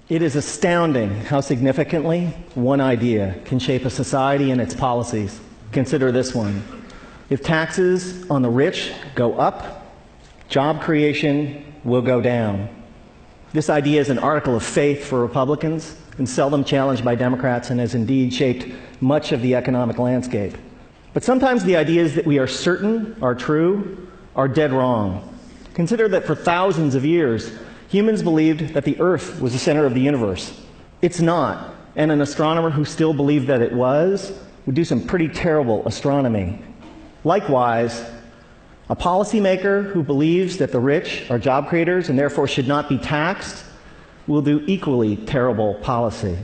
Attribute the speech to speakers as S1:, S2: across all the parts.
S1: It is astounding how significantly one idea can shape a society and its policies. Consider this one. If taxes on the rich go up, job creation will go down. This idea is an article of faith for Republicans and seldom challenged by Democrats, and has indeed shaped much of the economic landscape. But sometimes the ideas that we are certain are true are dead wrong. Consider that for thousands of years, humans believed that the Earth was the center of the universe. It's not, and an astronomer who still believed that it was would do some pretty terrible astronomy. Likewise, a policymaker who believes that the rich are job creators and therefore should not be taxed will do equally terrible policy.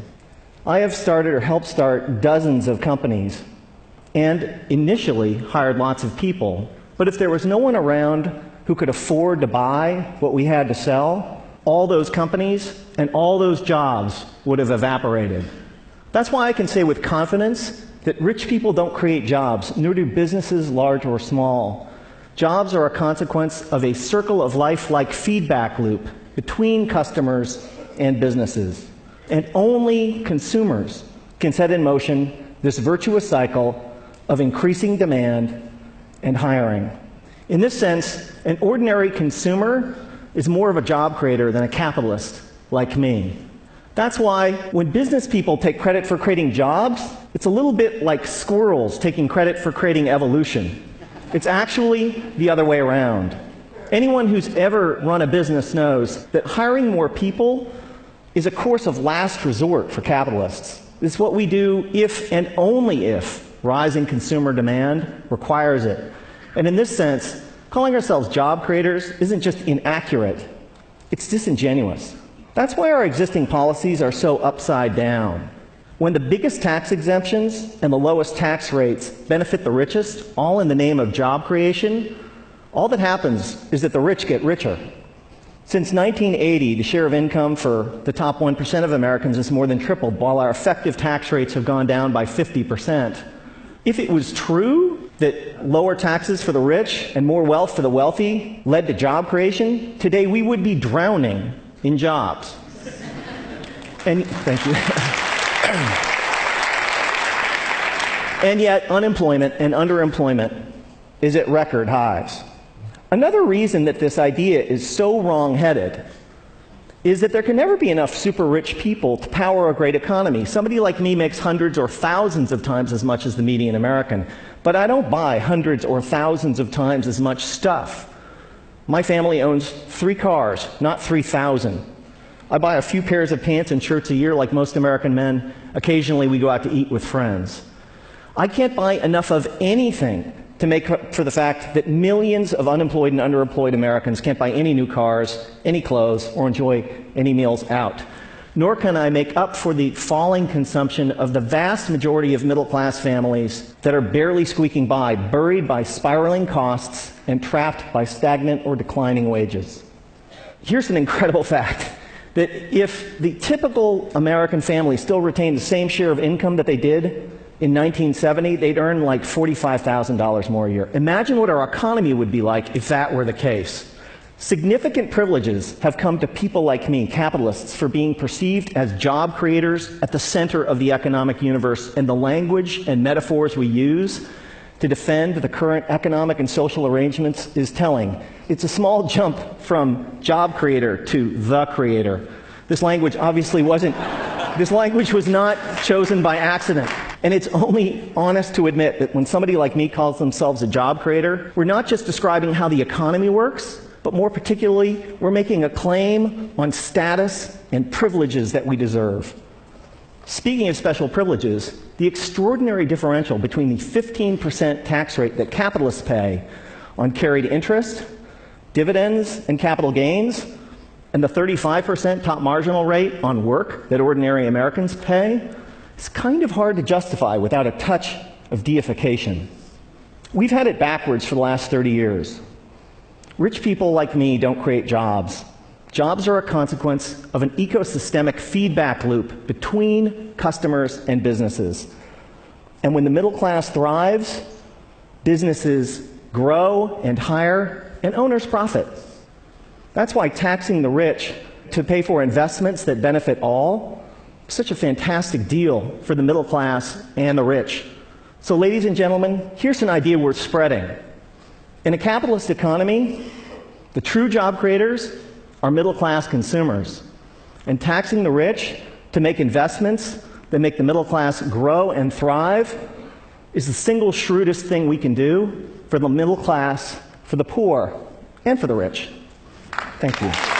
S1: I have started or helped start dozens of companies and initially hired lots of people. But if there was no one around who could afford to buy what we had to sell, all those companies and all those jobs would have evaporated. That's why I can say with confidence that rich people don't create jobs, nor do businesses large or small. Jobs are a consequence of a circle of life-like feedback loop between customers and businesses. And only consumers can set in motion this virtuous cycle of increasing demand and hiring. In this sense, an ordinary consumer is more of a job creator than a capitalist like me. That's why when business people take credit for creating jobs, it's a little bit like squirrels taking credit for creating evolution. It's actually the other way around. Anyone who's ever run a business knows that hiring more people is a course of last resort for capitalists. It's what we do if and only if rising consumer demand requires it. And in this sense, calling ourselves job creators isn't just inaccurate, it's disingenuous. That's why our existing policies are so upside down. When the biggest tax exemptions and the lowest tax rates benefit the richest, all in the name of job creation, all that happens is that the rich get richer. Since 1980, the share of income for the top 1% of Americans has more than tripled, while our effective tax rates have gone down by 50%. If it was true that lower taxes for the rich and more wealth for the wealthy led to job creation, today we would be drowning in jobs. And thank you. And yet unemployment and underemployment is at record highs. Another reason that this idea is so wrong-headed is that there can never be enough super rich people to power a great economy. Somebody like me makes hundreds or thousands of times as much as the median American, but I don't buy hundreds or thousands of times as much stuff. My family owns 3 cars, not 3,000. I buy a few pairs of pants and shirts a year like most American men. Occasionally we go out to eat with friends. I can't buy enough of anything to make up for the fact that millions of unemployed and underemployed Americans can't buy any new cars, any clothes, or enjoy any meals out. Nor can I make up for the falling consumption of the vast majority of middle-class families that are barely squeaking by, buried by spiraling costs and trapped by stagnant or declining wages. Here's an incredible fact, that if the typical American family still retained the same share of income that they did in 1970, they'd earn like $45,000 more a year. Imagine what our economy would be like if that were the case. Significant privileges have come to people like me, capitalists, for being perceived as job creators at the center of the economic universe, and the language and metaphors we use to defend the current economic and social arrangements is telling. It's a small jump from job creator to the creator. This language obviously wasn't, this language was not chosen by accident. And it's only honest to admit that when somebody like me calls themselves a job creator, we're not just describing how the economy works, but more particularly, we're making a claim on status and privileges that we deserve. Speaking of special privileges, the extraordinary differential between the 15% tax rate that capitalists pay on carried interest, dividends, and capital gains, and the 35% top marginal rate on work that ordinary Americans pay, is kind of hard to justify without a touch of deification. We've had it backwards for the last 30 years. Rich people like me don't create jobs. Jobs are a consequence of an ecosystemic feedback loop between customers and businesses. And when the middle class thrives, businesses grow and hire, and owners profit. That's why taxing the rich to pay for investments that benefit all. Such a fantastic deal for the middle class and the rich. So, ladies and gentlemen, here's an idea worth spreading. In a capitalist economy, the true job creators are middle-class consumers. And taxing the rich to make investments that make the middle class grow and thrive is the single shrewdest thing we can do for the middle class, for the poor, and for the rich. Thank you.